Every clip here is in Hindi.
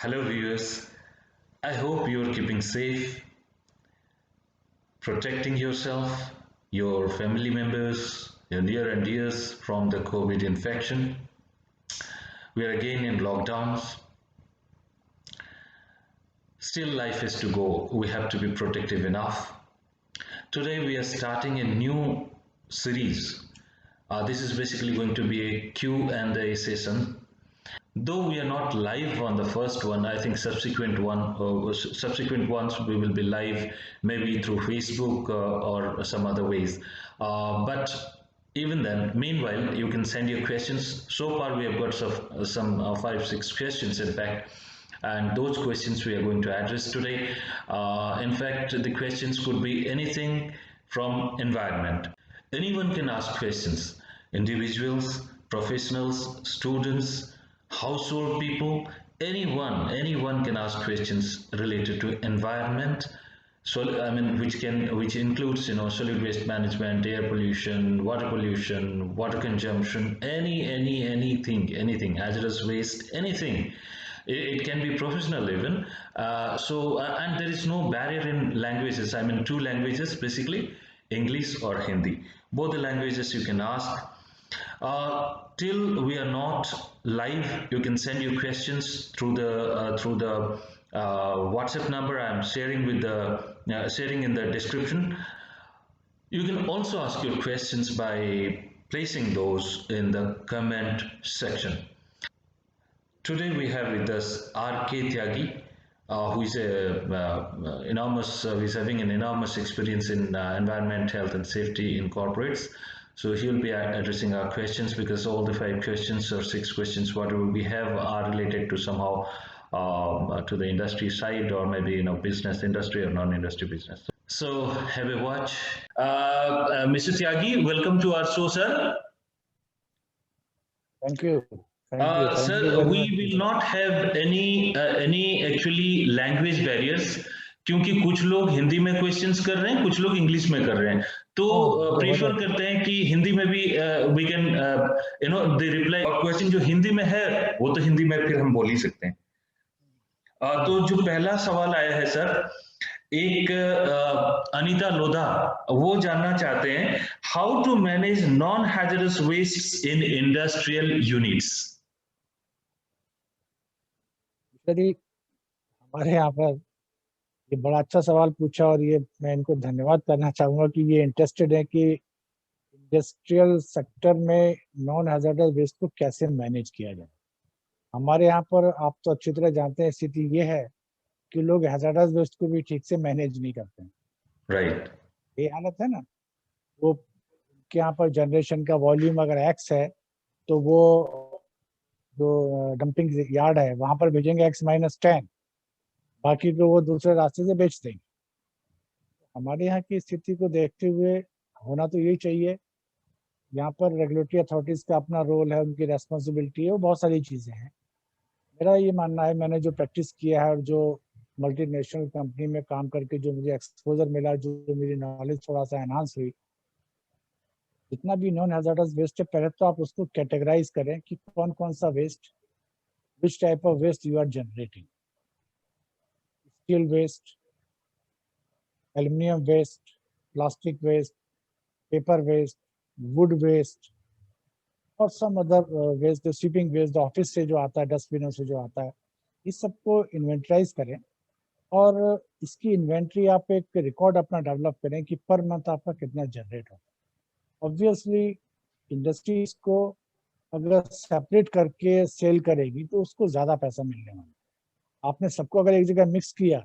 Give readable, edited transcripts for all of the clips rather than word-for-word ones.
Hello, viewers. I hope you're keeping safe, protecting yourself, your family members, your near and dears from the COVID infection. We are again in lockdowns. Still, life is to go. We have to be protective enough. Today, we are starting a new series. This is basically going to be a Q&A session. Though we are not live on the first one, I think subsequent ones we will be live maybe through Facebook or some other ways. But even then, meanwhile, you can send your questions. So far, we have got some 5, 6 questions in fact, and those questions we are going to address today. In fact, the questions could be anything from environment. Anyone can ask questions. Individuals, professionals, students, household people, anyone can ask questions related to environment. So which includes solid waste management, air pollution, water consumption, anything, hazardous waste, anything. It can be professional even. And there is no barrier in languages. I mean, two languages basically, English or Hindi. Both the languages you can ask. Till we are not live, you can send your questions through the WhatsApp number I am sharing sharing in the description. You can also ask your questions by placing those in the comment section. Today we have with us R.K. Tyagi, who is he's having an enormous experience in environment, health, and safety in corporates. So he'll be addressing our questions because all the 5 questions or 6 questions, whatever we have, are related to somehow to the industry side or maybe business industry or non-industry business. So have a watch. Mr. Tyagi, welcome to our show, sir. Thank you. Thank you Sir, very we much. will not have any actually language barriers क्योंकि कुछ लोग हिंदी में क्वेश्चंस कर रहे हैं, कुछ लोग इंग्लिश में कर रहे हैं, तो प्रेफर करते हैं कि हिंदी में भी वी कैन द रिप्लाई और क्वेश्चन जो हिंदी में है वो तो हिंदी में फिर हम बोल ही सकते हैं। तो जो पहला सवाल आया है सर, एक अनीता लोधा वो जानना चाहते हैं how to manage non hazardous waste in industrial units. हमारे यहाँ पर ये बड़ा अच्छा सवाल पूछा और ये मैं इनको धन्यवाद करना चाहूंगा कि ये इंटरेस्टेड है कि इंडस्ट्रियल सेक्टर में नॉन हैजर्डस वेस्ट को कैसे मैनेज किया जाए। हमारे यहाँ पर आप तो अच्छी तरह जानते हैं स्थिति ये है कि लोग हैजर्डस वेस्ट को भी ठीक से मैनेज नहीं करते हैं। राइट, ये हालत है ना, वो के यहाँ पर जनरेशन का वॉल्यूम अगर एक्स है तो वो जो डंपिंग यार्ड है वहां पर भेजेंगे x-10, बाकी को वो दूसरे रास्ते से बेच देंगे। हमारे यहाँ की स्थिति को देखते हुए होना तो यही चाहिए। यहाँ पर रेगुलेटरी अथॉरिटीज का अपना रोल है, उनकी रेस्पॉन्सिबिलिटी है, वो बहुत सारी चीजें हैं। मेरा ये मानना है, मैंने जो प्रैक्टिस किया है और जो मल्टीनेशनल कंपनी में काम करके जो मुझे एक्सपोजर मिला, जो मेरी नॉलेज थोड़ा सा एनहांस हुई, जितना भी नॉन हैजर्डस वेस्ट है पहले तो आप उसको कैटेगराइज करें कि कौन कौन सा waste, which type of waste you are generating. Steel waste, aluminium waste, plastic waste, paper waste, wood waste और सम अदर वेस्ट, जो स्वीपिंग वेस्ट ऑफिस से जो आता है, डस्टबिनों से जो आता है, इस सबको इन्वेंटराइज करें और इसकी इन्वेंट्री आप एक रिकॉर्ड अपना डेवलप करें कि पर मंथ आपका कितना जनरेट होता है। ऑब्वियसली इंडस्ट्रीज को अगर सेपरेट करके सेल करेगी तो उसको ज़्यादा पैसा मिलने वाला। आपने सबको अगर एक जगह मिक्स किया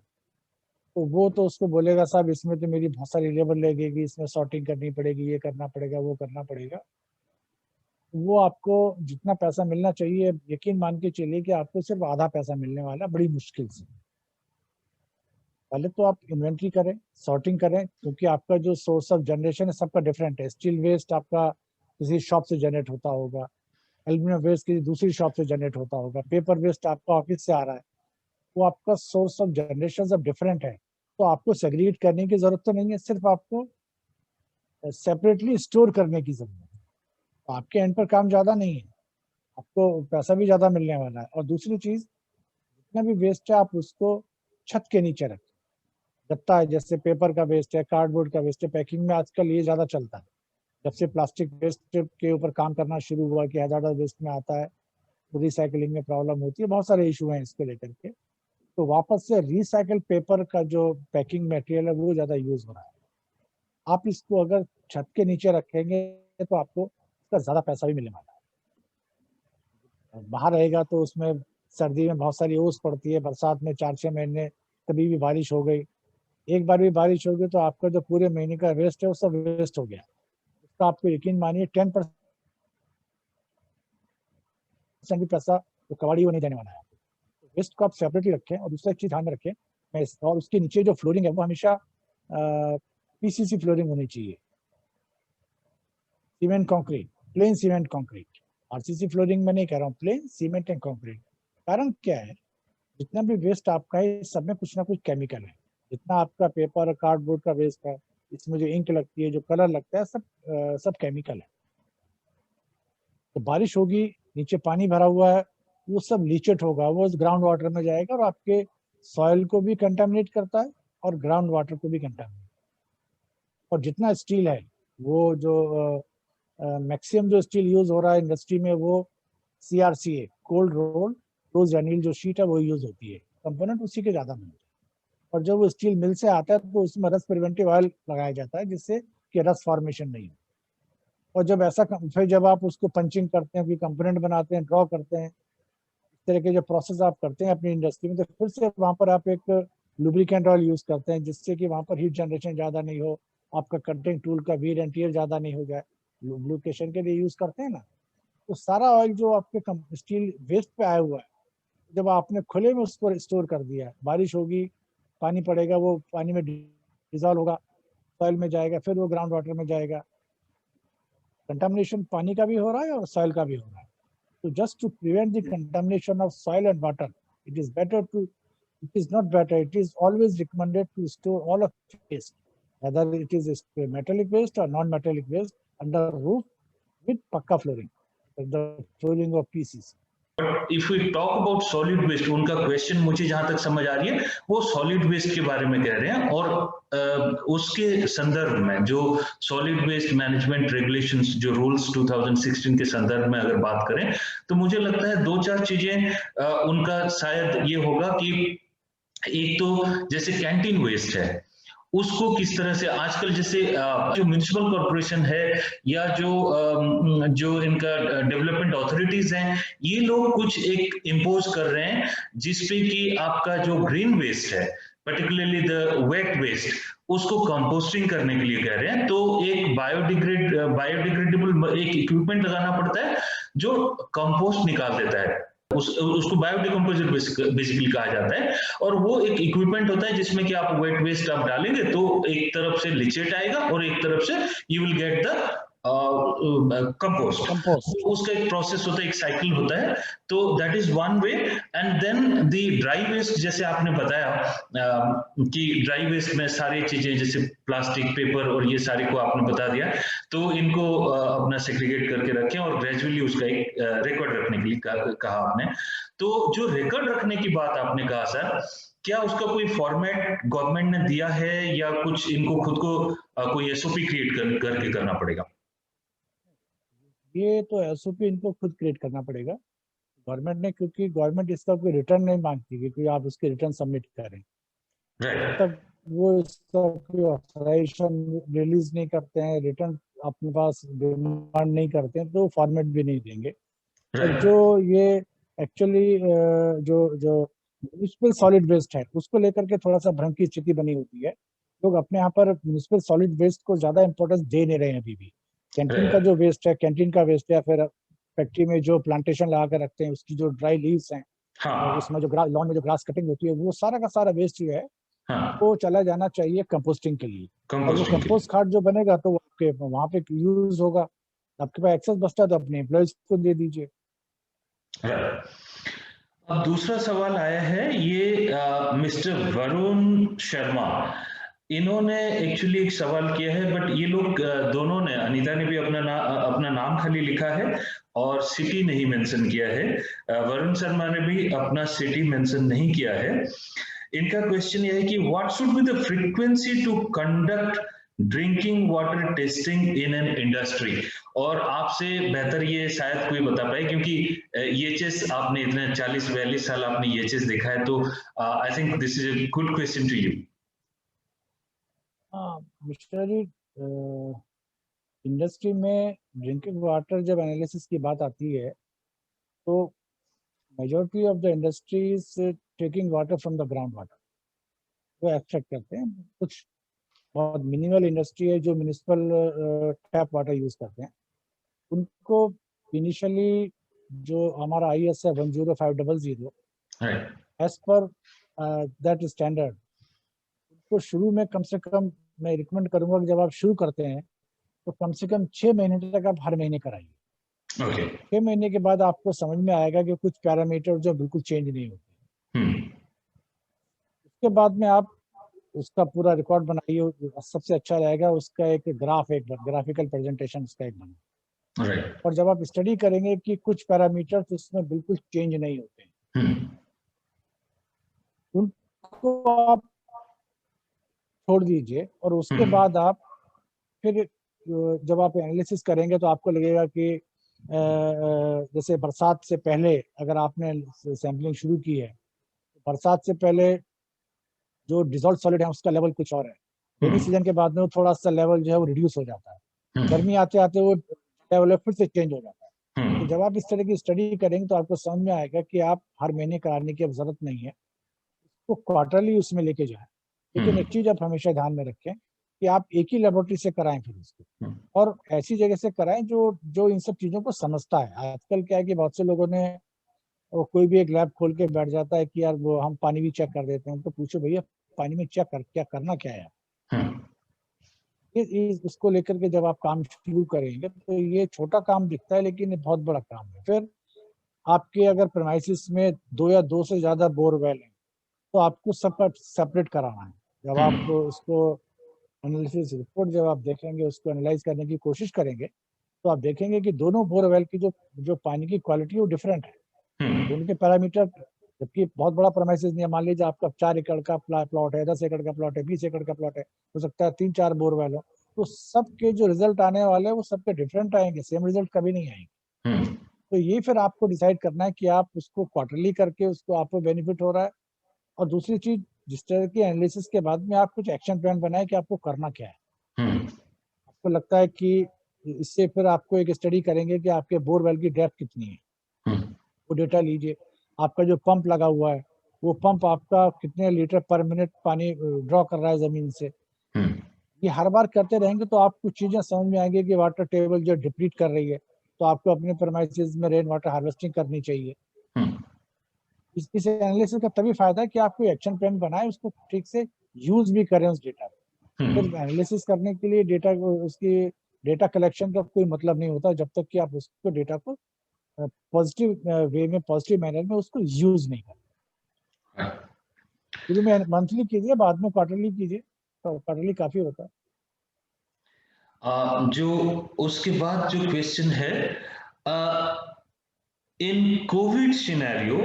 तो वो तो उसको बोलेगा साहब इसमें तो मेरी बहुत सारी लेबर लगेगी, इसमें सॉर्टिंग करनी पड़ेगी, ये करना पड़ेगा, वो करना पड़ेगा। वो आपको जितना पैसा मिलना चाहिए यकीन मान के चलिए कि आपको सिर्फ आधा पैसा मिलने वाला, बड़ी मुश्किल से। पहले तो आप इन्वेंट्री करें, सॉर्टिंग करें, क्योंकि आपका जो सोर्स ऑफ जनरेशन है सबका डिफरेंट है। स्टील वेस्ट आपका किसी शॉप से जनरेट होता होगा, एल्यूमिनियम वेस्ट किसी दूसरी शॉप से जनरेट होता होगा, पेपर वेस्ट आपका ऑफिस से आ रहा है, वो आपका सोर्स ऑफ जनरेशन सब डिफरेंट है। तो आपको सेग्रीगेट करने की जरूरत तो नहीं है, सिर्फ आपको सेपरेटली स्टोर करने की जरूरत है। तो आपके एंड पर काम ज्यादा नहीं है, आपको पैसा भी ज्यादा मिलने वाला है। और दूसरी चीज, जितना भी वेस्ट है आप उसको छत के नीचे रखें। गत्ता है, जैसे पेपर का वेस्ट है, कार्डबोर्ड का वेस्ट है, पैकिंग में आजकल ये ज्यादा चलता है। जब से प्लास्टिक वेस्ट के ऊपर काम करना शुरू हुआ कि हैजार्डस वेस्ट में आता है, तो रिसाइकलिंग में प्रॉब्लम होती है, बहुत सारे इशू हैं इसको लेकर के। तो वापस से रिसाइकल पेपर का जो पैकिंग मटेरियल है वो ज्यादा यूज हो रहा है। आप इसको अगर छत के नीचे रखेंगे तो आपको इसका ज्यादा पैसा भी मिलने वाला है। बाहर रहेगा तो उसमें सर्दी में बहुत सारी ओस पड़ती है, बरसात में 4-6 महीने कभी भी बारिश हो गई, एक बार भी बारिश होगी तो आपका जो पूरे महीने का वेस्ट है वो सब वेस्ट हो गया। उसका आपको यकीन मानिए 10% भी पैसा तो कबाड़ी वो नहीं देने वाला है। तो वेस्ट को आप सेपरेटली रखें। और दूसरा चीज ध्यान में रखें, और उसके नीचे जो फ्लोरिंग है वो हमेशा पीसीसी फ्लोरिंग होनी चाहिए, cement concrete, plane cement concrete. RCC flooring में नहीं कह रहा हूँ, प्लेन सीमेंट एंड कंक्रीट। कारण क्या है, जितना भी वेस्ट आपका है सब में कुछ ना कुछ केमिकल है। जितना आपका पेपर कार्डबोर्ड का वेस्ट है, इसमें जो इंक लगती है, जो कलर लगता है, सब केमिकल है। तो बारिश होगी, नीचे पानी भरा हुआ है, वो सब लीचेट होगा, वो ग्राउंड वाटर में जाएगा और आपके सॉइल को भी कंटामिनेट करता है और ग्राउंड वाटर को भी कंटामिनेट। और जितना स्टील है, वो जो मैक्सिमम जो स्टील यूज हो रहा है इंडस्ट्री में वो CRCA, कोल्ड रोल रोज एनिल जो शीट है वो यूज होती है, कंपोनेंट उसी के ज्यादा मिलते हैं। और जब वो स्टील मिल से आता है तो उसमें रस्ट प्रिवेंटिव ऑयल लगाया जाता है जिससे कि रस्ट फॉर्मेशन नहीं हो। और जब ऐसा फिर जब आप उसको पंचिंग करते हैं, कोई कंपोनेंट बनाते हैं, ड्रॉ करते हैं, इस तरह के जो प्रोसेस आप करते हैं अपनी इंडस्ट्री में, तो फिर से वहां पर आप एक लुब्रिकेंट ऑयल यूज करते हैं जिससे कि वहां पर हीट जनरेशन ज्यादा नहीं हो, आपका कटिंग टूल का वीर एंड टियर ज्यादा नहीं हो जाए, लुब्रिकेशन के लिए यूज करते हैं ना। तो सारा ऑयल जो आपके स्टील वेस्ट पे आया हुआ है, जब आपने खुले में उसको स्टोर कर दिया, बारिश होगी, पानी पड़ेगा, वो पानी में डिजॉल्व होगा, सॉइल में जाएगा, फिर वो ग्राउंड वाटर में जाएगा। कंटामिनेशन पानी का भी हो रहा है और सॉइल का भी हो रहा है। तो just to prevent the contamination of soil and water, it is not better, it is always recommended to store all of waste, whether it is metallic waste or non-metallic waste, under roof with pakka flooring, the flooring of PCC. If we talk about solid waste, उनका क्वेश्चन मुझे जहां तक समझ आ रही है वो सॉलिड वेस्ट के बारे में कह रहे हैं, और उसके संदर्भ में जो सॉलिड वेस्ट मैनेजमेंट रेगुलेशंस, जो रूल्स 2016 के संदर्भ में अगर बात करें तो मुझे लगता है 2-4 चीजें उनका शायद ये होगा कि एक तो जैसे कैंटीन वेस्ट है, उसको किस तरह से आजकल जैसे जो म्युनिसिपल कॉर्पोरेशन है या जो इनका डेवलपमेंट अथॉरिटीज हैं, ये लोग कुछ एक इम्पोज कर रहे हैं जिसपे कि आपका जो ग्रीन वेस्ट है, पर्टिकुलरली द वेट वेस्ट, उसको कंपोस्टिंग करने के लिए कह रहे हैं। तो एक बायोडिग्रेडेबल एक इक्विपमेंट लगाना पड़ता है जो कंपोस्ट निकाल देता है, उसको बायोडिकम्पोजर बेसिकली कहा जाता है। और वो एक इक्विपमेंट होता है जिसमें कि आप वेट वेस्ट आप डालेंगे तो एक तरफ से लिचेट आएगा और एक तरफ से you will get the compost. उसका एक प्रोसेस होता है, एक साइकिल होता है। तो that is one way. And then the dry waste, जैसे आपने बताया कि ड्राई वेस्ट में सारी चीजें जैसे प्लास्टिक, पेपर और ये सारे को आपने बता दिया, तो इनको अपना सेग्रीगेट करके रखें और ग्रेजुअली उसका एक रिकॉर्ड रखने के लिए कहा आपने। तो जो रिकॉर्ड रखने की बात आपने कहा सर, क्या उसका कोई फॉर्मेट गवर्नमेंट ने दिया है या कुछ इनको खुद को कोई एसओपी क्रिएट करके करना पड़ेगा? ये तो एसओपी इनको खुद क्रिएट करना पड़ेगा गवर्नमेंट ने, क्योंकि गवर्नमेंट इसका कोई रिटर्न नहीं मांगती कि कोई आप उसके रिटर्न सबमिट करें। तब वो इसका कोई ऑथराइजेशन रिलीज नहीं करते हैं, रिटर्न अपने पास डिमांड नहीं करते हैं, तो फॉर्मेट भी नहीं देंगे। और जो ये एक्चुअली जो म्युनिसिपल सॉलिड वेस्ट है उसको लेकर के थोड़ा सा भ्रम की स्थिति बनी होती है। लोग अपने यहाँ पर म्युनिसिपल सॉलिड वेस्ट को ज्यादा इंपॉर्टेंस दे नहीं रहे हैं अभी भी। कैंटीन का जो वेस्ट है, कैंटीन का वेस्ट है, फिर फैक्ट्री में जो प्लांटेशन लगा कर रखते हैं उसकी जो ड्राई लीव्स हैं, उसमें जो लॉन में जो ग्रास कटिंग होती है, वो सारा का सारा वेस्ट जो है वो चला जाना चाहिए कंपोस्टिंग के लिए। और वो कंपोस्ट खाद जो बनेगा तो आपके वहां पे यूज होगा। आपके पास एक्सेस बचता है तो अपने एम्प्लॉइज को दे दीजिए। अब दूसरा सवाल आया है, ये मिस्टर वरुण शर्मा, इन्होंने एक्चुअली एक सवाल किया है, बट ये लोग दोनों ने, अनीता ने भी अपना नाम खाली लिखा है और सिटी नहीं मेंशन किया है। वरुण शर्मा ने भी अपना सिटी मेंशन नहीं किया है। इनका क्वेश्चन ये है कि what should be the frequency to conduct drinking water testing in an industry. और आपसे बेहतर ये शायद कोई बता पाए, क्योंकि ईएचएस आपने इतने 40-42 साल आपने ईएचएस देखा है, तो I think this is a good question to you. हाँ मिस्टर, इंडस्ट्री में ड्रिंकिंग वाटर जब एनालिसिस की बात आती है तो majority of the industries taking water from the ground water, वो एक्सट्रैक्ट करते हैं। कुछ बहुत मिनिमल इंडस्ट्री है जो म्यूनिसिपल टैप वाटर यूज करते हैं। उनको इनिशियली जो हमारा IS है 10500 एज पर दैट स्टैंडर्ड, उनको शुरू में कम से कम मैं रिकमेंड करूंगा कि जब आप शुरू करते हैं तो कम से कम 6 महीने तक आप हर महीने कराइए। 6 महीने के बाद आपको समझ में आएगा कि कुछ पैरामीटर जो बिल्कुल चेंज नहीं होते। उसके बाद में आप उसका पूरा रिकॉर्ड बनाइए। सबसे अच्छा रहेगा उसका एक ग्राफिकल प्रेजेंटेशन उसका एक बना। और जब आप स्टडी करेंगे कि कुछ पैरामीटर्स उसमें बिल्कुल चेंज नहीं होते, उनको आप छोड़ दीजिए। और उसके बाद आप फिर जब आप एनालिसिस करेंगे तो आपको लगेगा कि जैसे बरसात से पहले अगर आपने सैंपलिंग शुरू की है, बरसात से पहले जो डिजॉल्व सॉलिड है उसका लेवल कुछ और है। रेनी सीजन के बाद में वो थोड़ा सा लेवल जो है वो रिड्यूस हो जाता है। गर्मी आते आते वो लेवल फिर से चेंज हो जाता है। तो जब आप इस तरह की स्टडी करेंगे तो आपको समझ में आएगा कि आप हर महीने कराने की अब जरूरत नहीं है, तो क्वार्टरली उसमें लेके जाए। लेकिन एक चीज आप हमेशा ध्यान में रखें कि आप एक ही लेबोरेटरी से कराएं फिर उसको, और ऐसी जगह से कराएं जो जो इन सब चीजों को समझता है। आजकल क्या है कि बहुत से लोगों ने वो कोई भी एक लैब खोल के बैठ जाता है कि यार वो हम पानी भी चेक कर देते हैं। तो पूछो भैया पानी में चेक कर क्या करना क्या है। इसको लेकर के जब आप काम शुरू करेंगे तो ये छोटा काम दिखता है लेकिन ये बहुत बड़ा काम है। फिर आपके अगर प्रेमाइसिस में 2 या 2 से ज्यादा बोरवेल है तो आपको सबका सेपरेट कराना है। जब आप उसको एनालिसिस रिपोर्ट जब आप देखेंगे, उसको एनालाइज करने की कोशिश करेंगे, तो आप देखेंगे कि दोनों बोरवेल की जो जो पानी की क्वालिटी वो डिफरेंट है। दोनों के पैरामीटर, जबकि बहुत बड़ा प्रेमाइसिस नहीं है। मान लीजिए आपका 4 एकड़ का प्लॉट है, 10 एकड़ का प्लॉट है, 20 एकड़ का प्लॉट है, हो सकता है 3-4 बोरवेल हो, तो सबके जो रिजल्ट आने वाले हैं वो सबके डिफरेंट आएंगे, सेम रिजल्ट कभी नहीं आएंगे। तो ये फिर आपको डिसाइड करना है कि आप उसको क्वार्टरली करके उसको आपको बेनिफिट हो रहा है। और दूसरी चीज, जिस तरह की एनालिसिस के बाद में आप कुछ एक्शन प्लान बनाए कि आपको करना क्या है। आपको लगता है कि इससे फिर आपको एक स्टडी करेंगे कि आपके बोरवेल की डेप्थ कितनी है, वो डेटा लीजिए। आपका जो पंप लगा हुआ है वो पंप आपका कितने लीटर पर मिनट पानी ड्रॉ कर रहा है जमीन से। ये हर बार करते रहेंगे तो आपको चीजें समझ में आएंगी कि वाटर टेबल जो डिप्लीट कर रही है, तो आपको अपने प्रेमाइसिस में रेन वाटर हार्वेस्टिंग करनी चाहिए। इस एनालिसिस का तभी फायदा है कि आप कोई एक्शन प्लान बनाए, उसको ठीक से यूज भी करें उस डेटा को। सिर्फ एनालिसिस करने के लिए डेटा को, उसकी डेटा कलेक्शन का कोई मतलब नहीं होता जब तक कि आप उसको डेटा को पॉजिटिव वे में, पॉजिटिव मैनर में उसको यूज नहीं करते। शुरू में मंथली कीजिए, बाद में क्वार्टरली कीजिए, तो क्वार्टरली काफी होता है। जो उसके बाद जो क्वेश्चन है, in covid scenario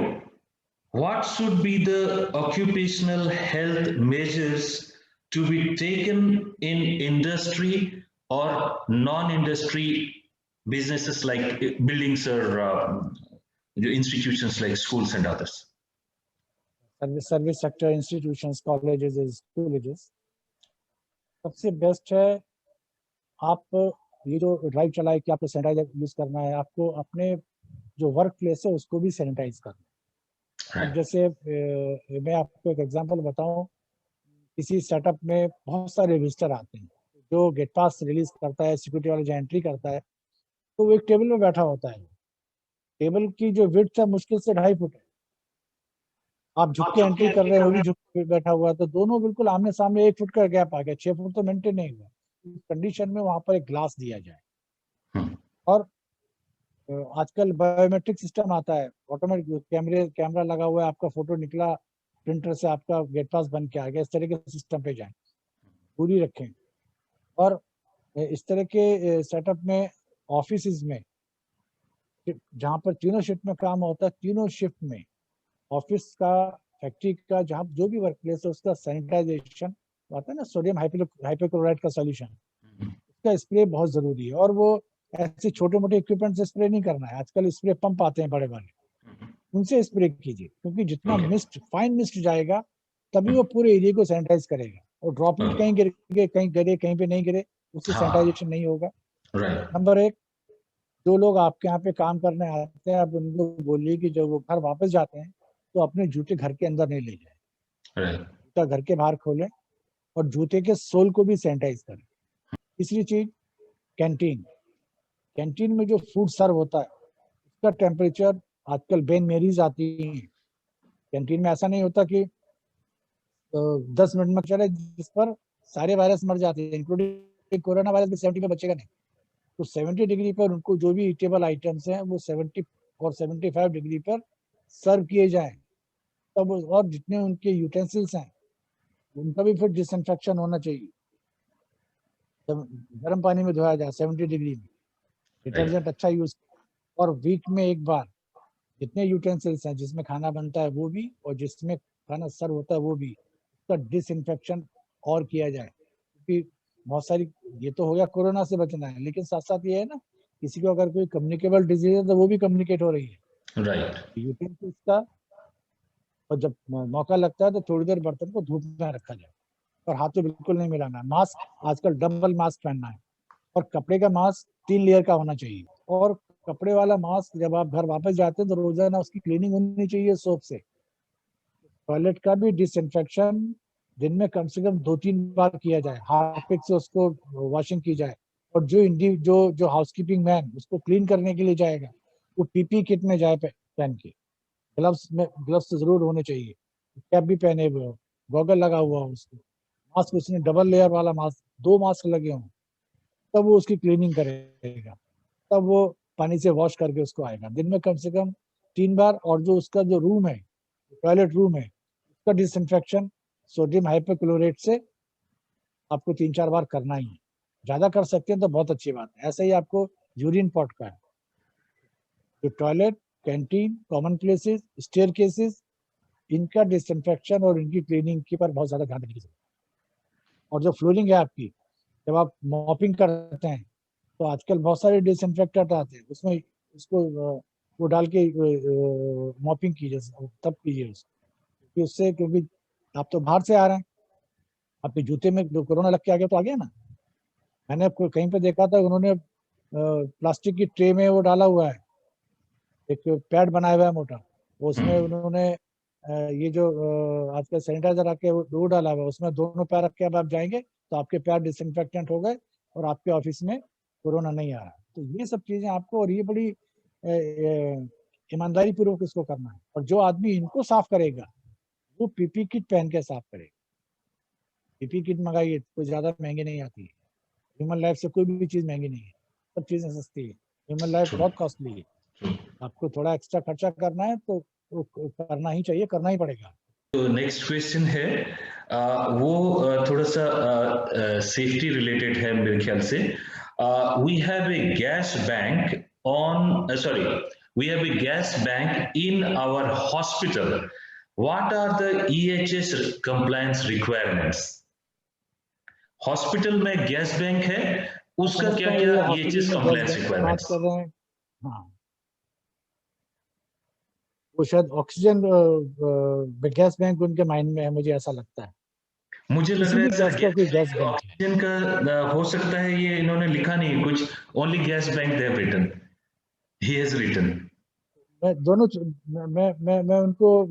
what should be the occupational health measures to be taken in industry or non-industry businesses like buildings or institutions like schools and others? Service sector, institutions, colleges, स्कूलेजेस, सबसे बेस्ट है आप ये जो ड्राइव चलाए कि आपको सैनिटाइजर यूज करना है, आपको अपने जो वर्क प्लेस है उसको भी सैनिटाइज करना है। अब जैसे मैं आपको एक एग्जांपल बताऊं, किसी सेटअप में बहुत सारे विजिटर आते हैं, जो गेट पास रिलीज करता है, सिक्योरिटी वाला जो एंट्री करता है, तो वो एक टेबल में बैठा होता है। टेबल की जो विड्थ है मुश्किल से 2.5 फुट है। आप झुक के एंट्री कर रहे हैं, वो भी झुक के बैठा हुआ है, तो दोनों बिल्कुल आमने सामने 1 फुट का गैप आ गया। 6 फुट तो मेंटेन नहीं हुआ। इस कंडीशन में वहां पर एक ग्लास दिया जाए। और आजकल बायोमेट्रिक सिस्टम आता है, ऑटोमेटिक कैमरा लगा हुआ है, आपका फोटो निकला प्रिंटर से, आपका गेट पास बन के आ गया। इस तरह के सिस्टम पे जाएं, दूरी रखें। और इस तरह के सेटअप में ऑफिस में जहाँ पर तीनों शिफ्ट में काम होता है, तीनों शिफ्ट में ऑफिस का, फैक्ट्री का, जहाँ जो भी वर्क प्लेस है उसका सैनिटाइजेशन आता है ना, सोडियम हाइपोक्लोराइड का सॉल्यूशन, उसका स्प्रे बहुत जरूरी है। और वो ऐसे छोटे मोटे इक्विपमेंट से स्प्रे नहीं करना है, आजकल स्प्रे पंप आते हैं बड़े बड़े, उनसे स्प्रे कीजिए, क्योंकि जितना ओके। मिस्ट, फाइन मिस्ट जाएगा तभी वो पूरे एरिया को सैनिटाइज करेगा। और ड्रॉपलेट कहीं गिर गए, कहीं गिरे, कहीं पे नहीं गिरे, उससे हाँ, सैनिटाइजेशन नहीं होगा। राइट नंबर एक, जो लोग आपके यहाँ पे काम करने आते हैं, आप उनको बोलिए कि जब वो घर वापस जाते हैं तो अपने जूते घर के अंदर नहीं ले जाए, राइट। जूता घर के बाहर खोलें, और जूते के सोल को भी सैनिटाइज करें। तीसरी चीज, कैंटीन। कैंटीन में जो फूड सर्व होता है उसका टेम्परेचर, आजकल बेन मेरीज आती है कैंटीन में, ऐसा नहीं होता कि 10 मिनट में चले जिस पर सारे वायरस मर जाते हैं, इंक्लूडिंग कोरोना वायरस भी 70 पे बचेगा नहीं। तो 70 डिग्री पर उनको जो भी ईटेबल आइटम्स हैं वो 70 और 75 डिग्री पर सर्व किए जाएं। तब और जितने उनके यूटेंसिल्स हैं उनका भी फिर डिसइंफेक्शन होना चाहिए, तब गर्म पानी में धोया जाए 70 डिग्री में, राइट। डिटर्जेंट अच्छा यूज, और वीक में एक बार जितने यूटेंसिल्स हैं जिसमें खाना बनता है वो भी, और जिसमें खाना सर्व होता है वो भी, उसका डिसइंफेक्शन और किया जाए। क्योंकि बहुत सारी, ये तो हो गया कोरोना से बचना है, लेकिन साथ साथ ये है ना, किसी को अगर कोई कम्युनिकेबल डिजीज है तो वो भी कम्युनिकेट हो रही है राइट। यूटेंसिल्स का। और जब मौका लगता है तो थोड़ी देर बर्तन को धूप में रखा जाए, और हाथ तो बिल्कुल नहीं मिलाना है। मास्क, आजकल डबल मास्क पहनना है, और कपड़े का मास्क 3 लेयर का होना चाहिए। और कपड़े वाला मास्क जब आप घर वापस जाते हैं तो रोजाना उसकी क्लीनिंग होनी चाहिए सोप से। टॉयलेट का भी डिसइंफेक्शन दिन में कम से कम 2-3 बार किया जाए, हार्पिक से उसको वॉशिंग की जाए। और जो जो हाउसकीपिंग मैन उसको क्लीन करने के लिए जाएगा वो पीपी किट में जाए पहन के, ग्लव्स तो जरूर होने चाहिए, कैप भी पहने हुए हो, गॉगल लगा हुआ हो उसको, मास्क उसने डबल लेयर वाला मास्क, 2 मास्क लगे हों, तब वो उसकी क्लीनिंग करेगा, तब वो पानी से वॉश करके उसको आएगा दिन में कम से कम 3 बार। और जो उसका जो रूम है, टॉयलेट रूम है, उसका डिसइंफेक्शन सोडियम हाइपोक्लोरेट से आपको 3-4 बार करना ही है। ज्यादा कर सकते हैं तो बहुत अच्छी बात है। ऐसे ही आपको यूरिन पॉट का है, जो toilet, canteen, common places, staircases, इनका डिसइंफेक्शन और इनकी क्लीनिंग के पर बहुत ज्यादा ध्यान देने की जरूरत है। और जो फ्लोरिंग है आपकी, जब आप मॉपिंग करते हैं तो आजकल बहुत सारे डिसइंफेक्टेंट आते हैं, उसमें उसको वो डाल के मॉपिंग कीजिए, तब कीजिए उसको, क्योंकि उससे, क्योंकि आप तो बाहर से आ रहे हैं, आपके जूते में जो कोरोना लग के आ गया तो आ गया ना। मैंने कहीं पे देखा था, उन्होंने प्लास्टिक की ट्रे में वो डाला हुआ है, एक पैड बनाया हुआ है मोटा, उसमें उन्होंने ये जो आजकल सैनिटाइजर आके वो डाला हुआ है, उसमें दोनों पैर रख के अब आप जाएंगे तो आपके पैर डिसइंफेक्टेंट हो गए और आपके ऑफिस में कोरोना नहीं आ रहा। तो ये सब चीजें आपको, और ये बड़ी ईमानदारी पूर्वक इसको करना है। और जो आदमी इनको साफ करेगा वो पीपी किट पहन के साफ करेगा। पीपी किट मंगाइए, कोई ज्यादा महंगी नहीं आती है, ह्यूमन लाइफ से कोई भी चीज महंगी नहीं है, सब चीजें सस्ती है, ह्यूमन लाइफ ट्रू। बहुत कॉस्टली है। आपको थोड़ा एक्स्ट्रा खर्चा करना है तो करना ही चाहिए, करना ही पड़ेगा। तो नेक्स्ट क्वेश्चन है, वो थोड़ा सा सेफ्टी रिलेटेड है मेरे ख्याल से। We have a gas bank on sorry we have a gas bank in our hospital, what are the EHS compliance requirements? Hospital में गैस बैंक है, मैं उसका समझता क्या हूँ क्या ये हॉस्पिटल ईएचएस में गैस कंप्लायंस बैंक की बात रिक्वायरमेंट्स? कर रहे हैं। हाँ, वो शायद ऑक्सीजन गैस बैंक उनके माइंड में है, मुझे ऐसा लगता है। मुझे लग किसी रहा भी है गैस का कोई गैस सर बैंक है। ऑक्सीजन का हो सकता है, ये इन्होंने लिखा नहीं कुछ, only gas bank they have written, he has written. मैं दोनों मैं उनको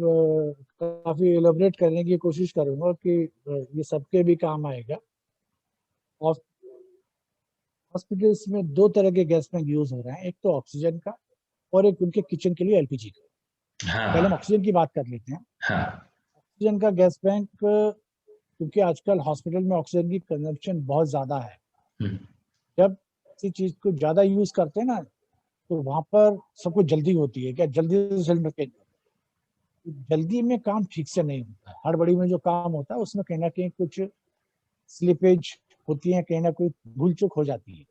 काफी एलोबरेट करने की कोशिश करूंगा कि ये सबके भी काम आएगा। और हॉस्पिटल्स में 2 तरह के गैस बैंक यूज हो रहे हैं, एक तो ऑक्सीजन का और एक उनके किचन के लिए एलपीजी का। पहले हम हाँ ऑक्सीजन की बात कर लेते हैं। हाँ। ऑक्सीजन का गैस बैंक, क्योंकि आजकल हॉस्पिटल में ऑक्सीजन की कंजम्पशन बहुत ज्यादा है। हम्म, जब किसी चीज को ज्यादा यूज करते हैं ना तो वहां पर सबको जल्दी होती है, क्या जल्दी से जल्दी, जल्दी में काम ठीक से नहीं होता। हड़बड़ी में जो काम होता है उसमें कहीं ना कहीं कुछ स्लिपेज होती है, कहीं ना कोई भूल चूक हो जाती है।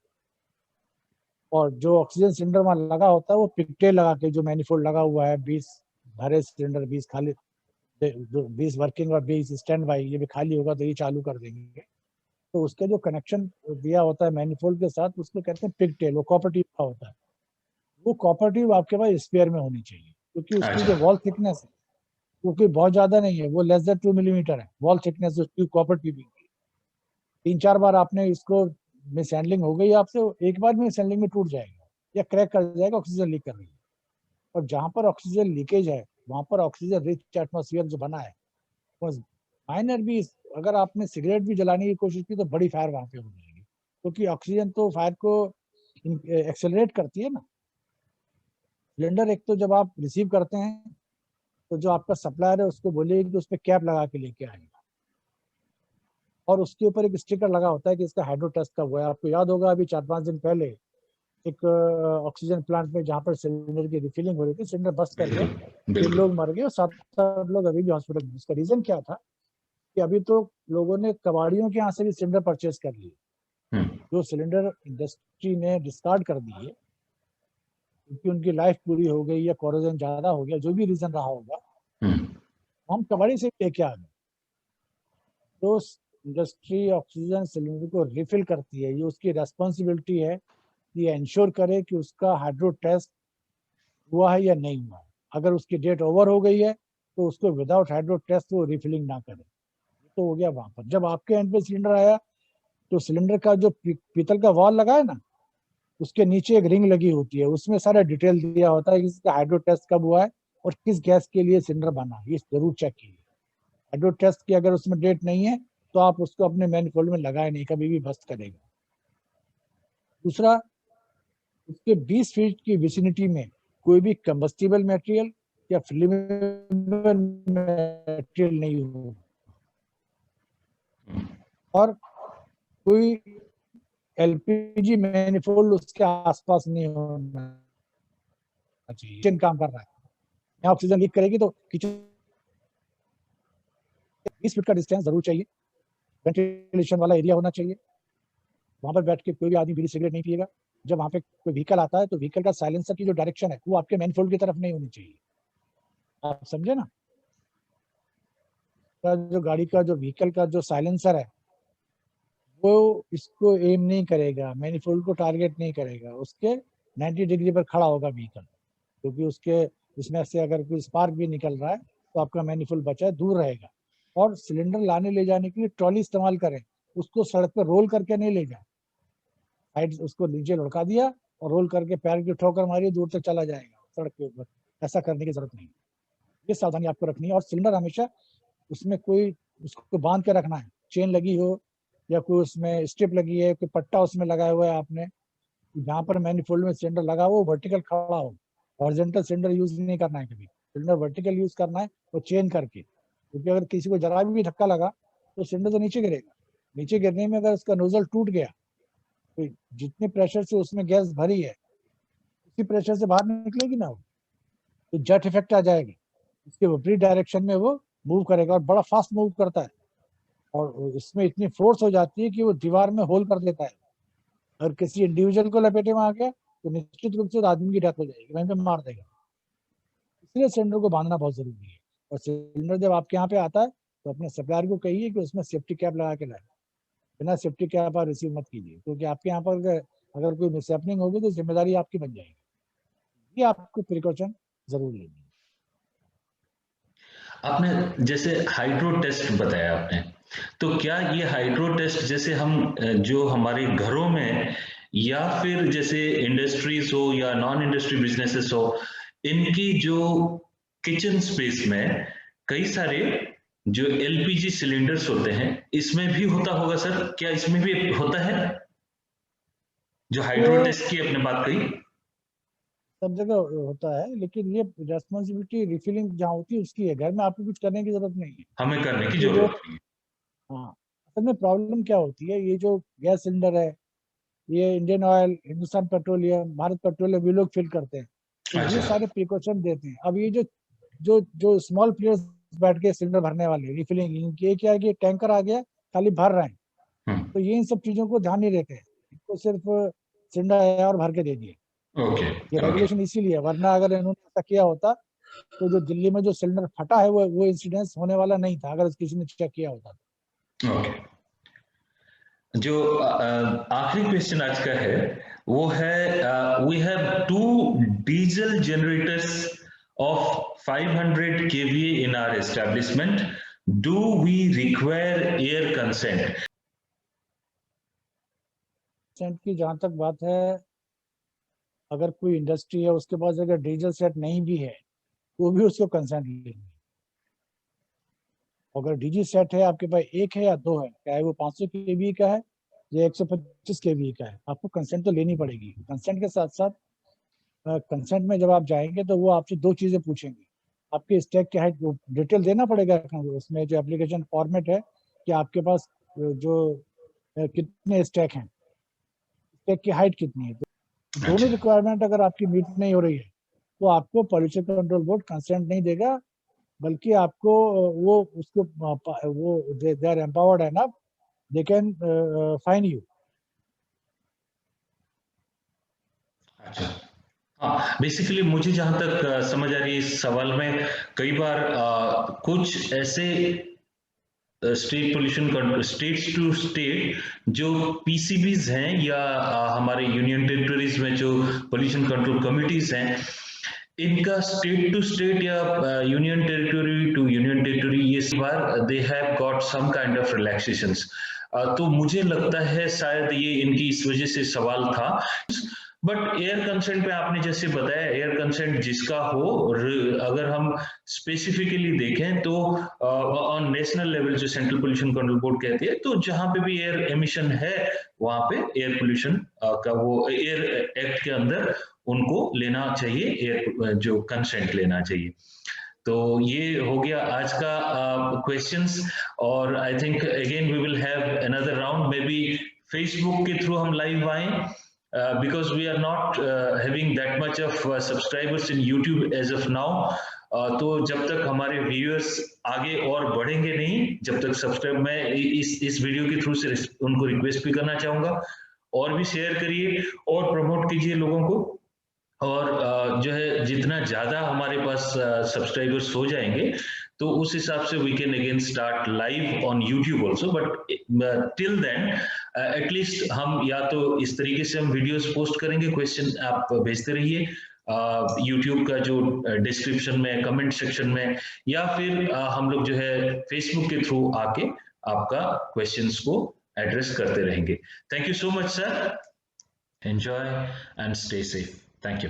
और जो ऑक्सीजन सिलेंडर वहाँ लगा होता है वो पिकटेल लगा के, जो मैनिफोल्ड लगा हुआ है, 20 भरे सिलेंडर, 20 खाली, 20 वर्किंग और 20 स्टैंड बाई, ये भी खाली होगा तो ये चालू कर देंगे। तो उसके जो कनेक्शन दिया होता है मैनिफोल्ड के साथ, उसको कहते हैं पिकटेल, वो कॉपर ट्यूब का होता है। वो कॉपर ट्यूब आपके पास स्पेयर में होनी चाहिए, क्योंकि उसकी जो अच्छा। वॉल थिकनेस है क्योंकि बहुत ज्यादा नहीं है, वो लेस देन 2 मिलीमीटर है वॉल थिकनेस उसकी कॉपर ट्यूबिंग की। 3-4 बार आपने इसको मिस हैंडलिंग हो गई आपसे, एक बार मिस हैंडलिंग में टूट जाएगा या क्रैक कर जाएगा, ऑक्सीजन लीक कर रही है। और जहां पर ऑक्सीजन लीकेज है वहां पर ऑक्सीजन रिच एटमोसफियर जो बना है, बस माइनर भी, अगर आपने सिगरेट भी जलाने की कोशिश की तो बड़ी फायर वहां पे हो जाएगी, क्योंकि ऑक्सीजन तो फायर को एक्सेलरेट करती है ना। सिलेंडर एक तो जब आप रिसीव करते हैं तो जो आपका सप्लायर है उसको बोलिए कि उस पर कैप लगा के लेके आएगा, और उसके ऊपर एक स्टिकर लगा होता है कि इसका हाइड्रो टेस्ट कब हुआ है। आपको याद होगा अभी 4-5 दिन पहले एक ऑक्सीजन प्लांट में जहाँ पर सिलेंडर की रिफिलिंग हो रही थी, सिलेंडर बस्ट कर गया, बिल्कुल 3 बिल्कुल। लोग मर गए और 7-8 लोग अभी भी हॉस्पिटल में। इसका रीजन क्या था कि अभी तो लोगों ने कबाड़ियों के यहाँ से भी सिलेंडर परचेज कर लिए, हम्म। जो सिलेंडर इंडस्ट्री ने डिस्कार्ड कर दिए क्योंकि उनकी लाइफ पूरी हो गई या कोरोजन ज्यादा हो गया, जो भी रीजन रहा होगा, हम्म। हम कबाड़ी से लेके आ गए। तो इंडस्ट्री ऑक्सीजन सिलेंडर को रिफिल करती है, ये उसकी रेस्पॉन्सिबिलिटी है कि इंश्योर करे कि उसका हाइड्रो टेस्ट हुआ है या नहीं हुआ है। अगर उसकी डेट ओवर हो गई है तो उसको विदाउट हाइड्रो टेस्ट वो रिफिलिंग ना करे। तो हो गया वहां पर। जब आपके एंड पे सिलेंडर आया तो सिलेंडर का जो पीतल का वॉल लगा है ना, उसके नीचे एक रिंग लगी होती है, उसमें सारा डिटेल दिया होता है कि इसका हाइड्रो टेस्ट कब हुआ है और किस गैस के लिए सिलेंडर बना, ये जरूर चेक कीजिए। हाइड्रो टेस्ट की अगर उसमें डेट नहीं है तो आप उसको अपने मैनिफोल्ड में लगाए नहीं, कभी भी बस्ट करेगा। दूसरा, उसके 20 फीट की विसिनिटी में कोई भी कंबस्टिबल मटेरियल या फ्लेमेबल मटेरियल नहीं हो, और कोई एलपीजी मैनिफोल्ड उसके आसपास नहीं होना चाहिए। किचन काम कर रहा है, यहाँ ऑक्सीजन लीक करेगी तो किचन 20 फीट का डिस्टेंस जरूर चाहिए, वेंटिलेशन वाला एरिया होना चाहिए, वहां पर बैठ के कोई भी आदमी बीड़ी सिगरेट नहीं पिएगा। जब वहां पे कोई व्हीकल आता है तो व्हीकल का साइलेंसर की जो डायरेक्शन है वो आपके मैनिफोल्ड की तरफ नहीं होनी चाहिए। आप समझे ना, जो गाड़ी का जो व्हीकल का जो साइलेंसर है वो इसको एम नहीं करेगा, मैनिफोल्ड को टारगेट नहीं करेगा, उसके 90 डिग्री पर खड़ा होगा व्हीकल, क्योंकि उसके इसमें से अगर कोई स्पार्क भी निकल रहा है तो आपका मैनिफोल्ड बचा है, दूर रहेगा। और सिलेंडर लाने ले जाने के लिए ट्रॉली इस्तेमाल करें, उसको सड़क पर रोल करके नहीं ले जाए, साइड उसको नीचे लुढ़का दिया और रोल करके पैर की ठोकर मारी, दूर तक चला जाएगा सड़क के ऊपर। ऐसा करने की जरूरत नहीं, ये सावधानी आपको रखनी है। और सिलेंडर हमेशा उसमें कोई उसको बांध के रखना है, चेन लगी हो या कोई उसमें स्ट्रिप लगी है, कोई पट्टा उसमें लगाया हुआ है आपने, जहाँ पर मैनिफोल्ड में सिलेंडर लगा हो वर्टिकल खड़ा हो। हॉरिजॉन्टल सिलेंडर यूज नहीं करना है कभी, सिलेंडर वर्टिकल यूज करना है, वो चेन करके, क्योंकि अगर किसी को जरा भी धक्का लगा तो सिलेंडर तो नीचे गिरेगा। नीचे गिरने में अगर उसका नोजल टूट गया तो जितने प्रेशर से उसमें गैस भरी है उसी प्रेशर से बाहर निकलेगी ना, वो तो जेट इफेक्ट आ जाएगा, इसके विपरीत डायरेक्शन में वो मूव करेगा और बड़ा फास्ट मूव करता है, और इसमें इतनी फोर्स हो जाती है कि वो दीवार में होल कर देता है। अगर किसी इंडिविजुअल को लपेटे में आ गया तो निश्चित रूप से उस आदमी की डेथ हो जाएगी, वहीं पे मार देगा। इसलिए सिलेंडर को बांधना बहुत जरूरी है। और सिलेंडर जब आपके यहाँ पे आता है तो अपने सप्लायर को कहिए कि उसमें सेफ्टी कैप लगा के लाए, बिना सेफ्टी कैप आप रिसीव मत कीजिए, क्योंकि आपके यहाँ पर अगर कोई मिसहैपनिंग होगी तो जिम्मेदारी आपकी बन जाएगी। ये आपको प्रिकॉशन जरूर लेनी है। आपने जैसे हाइड्रो टेस्ट बताया आपने, तो क्या ये हाइड्रो टेस्ट जैसे हम जो हमारे घरों में या फिर जैसे इंडस्ट्रीज हो या नॉन इंडस्ट्री बिजनेसेस हो, इनकी जो किचन स्पेस में कई सारे जो एलपीजी सिलेंडर्स होते हैं, इसमें भी होता होगा सर? क्या इसमें भी होता है जो हाइड्रो ये टेस्ट की आपने बात कही? सब जगह होता है, लेकिन ये रेस्पॉन्सिबिलिटी रिफिलिंग जहाँ होती है उसकी है, घर में आपको कुछ करने की जरूरत नहीं है। हमें करने की ये जो, जरूरत नहीं हाँ, असल में प्रॉब्लम क्या होती है, ये जो गैस सिलेंडर है ये Indian oil, Hindustan petroleum, Bharat petroleum, ये लोग फिल करते हैं, तो है। ये अच्छा। सारे प्रिकॉशन देते हैं। अब ये जो जो जो स्मॉल प्लेयर्स बैठ के सिलेंडर भरने वाले रिफिलिंग, इनके क्या है कि टैंकर आ गया खाली भर रहे हैं, हम्म। तो ये इन सब चीजों को ध्यान नहीं देते हैं। इनको सिर्फ सिलेंडर आया और भर के दे दिए। ओके ये रेगुलेशन इसीलिए, वरना अगर इन्होंने ऐसा किया होता तो जो दिल्ली में जो सिलेंडर फटा है वो इंसिडेंस होने वाला नहीं था, अगर किसी ने चेक किया होता। ओके, जो आखिरी क्वेश्चन आज का है वो है, we have 2 diesel generators of 500 kVA in our establishment. Do we require air consent? की जहां तक बात है, अगर कोई इंडस्ट्री है उसके पास अगर डीजल सेट नहीं भी है तो भी उसको कंसेंट लेंगे। अगर डीजी सेट है आपके पास एक है या दो है, चाहे वो 500 kVA का है या 125 kVA का है, आपको कंसेंट तो लेनी पड़ेगी। कंसेंट के साथ साथ कंसेंट में जब आप जाएंगे तो वो आपसे दो चीजें पूछेंगे, आपके स्टैक की हाइट, डिटेल देना पड़ेगा उसमें जो एप्लीकेशन फॉर्मेट है कि आपके पास जो कितने स्टैक हैं, स्टैक की हाइट कितनी है। तो दोनों रिक्वायरमेंट अगर आपकी मीट नहीं हो रही है तो आपको पॉल्यूशन कंट्रोल बोर्ड कंसेंट नहीं देगा, बल्कि आपको वो उसको वो they are empowered enough, they can fine you. अच्छा, हाँ, बेसिकली मुझे जहां तक समझ आ रही है इस सवाल में, कई बार कुछ ऐसे state pollution, states to state जो पीसीबीज हैं या हमारे यूनियन टेरिटरीज में जो पोल्यूशन कंट्रोल कमिटीज हैं, इनका स्टेट टू स्टेट या union territory to union territory ये बार they have got some kind of relaxations. तो मुझे लगता है शायद ये इनकी इस वजह से सवाल था। बट एयर कंसेंट पे आपने जैसे बताया, एयर कंसेंट जिसका हो, अगर हम स्पेसिफिकली देखें तो ऑन नेशनल लेवल जो सेंट्रल पोल्यूशन कंट्रोल बोर्ड कहती है, तो जहां पे भी एयर एमिशन है वहां पे एयर पोल्यूशन का वो एयर एक्ट के अंदर उनको लेना चाहिए, एयर जो कंसेंट लेना चाहिए। तो ये हो गया आज का क्वेश्चंस, और I think again we will have another round, maybe बी फेसबुक के थ्रू हम लाइव आए, because we are not having that much of subscribers in YouTube as of now. तो जब तक हमारे व्यूअर्स आगे और बढ़ेंगे नहीं, जब तक सब्सक्राइब, मैं इस वीडियो के थ्रू से उनको रिक्वेस्ट भी करना चाहूंगा, और भी शेयर करिए और प्रमोट कीजिए लोगों को, और जो है जितना ज्यादा हमारे पास सब्सक्राइबर्स हो जाएंगे तो उस हिसाब से we can again start live on YouTube also. But till then at least हम या तो इस तरीके से हम वीडियोस पोस्ट करेंगे, क्वेश्चन आप भेजते रहिए यूट्यूब का जो डिस्क्रिप्शन में, कमेंट सेक्शन में, या फिर हम लोग जो है फेसबुक के थ्रू आके आपका क्वेश्चंस को एड्रेस करते रहेंगे। Thank you so much sir, enjoy and stay safe. Thank you.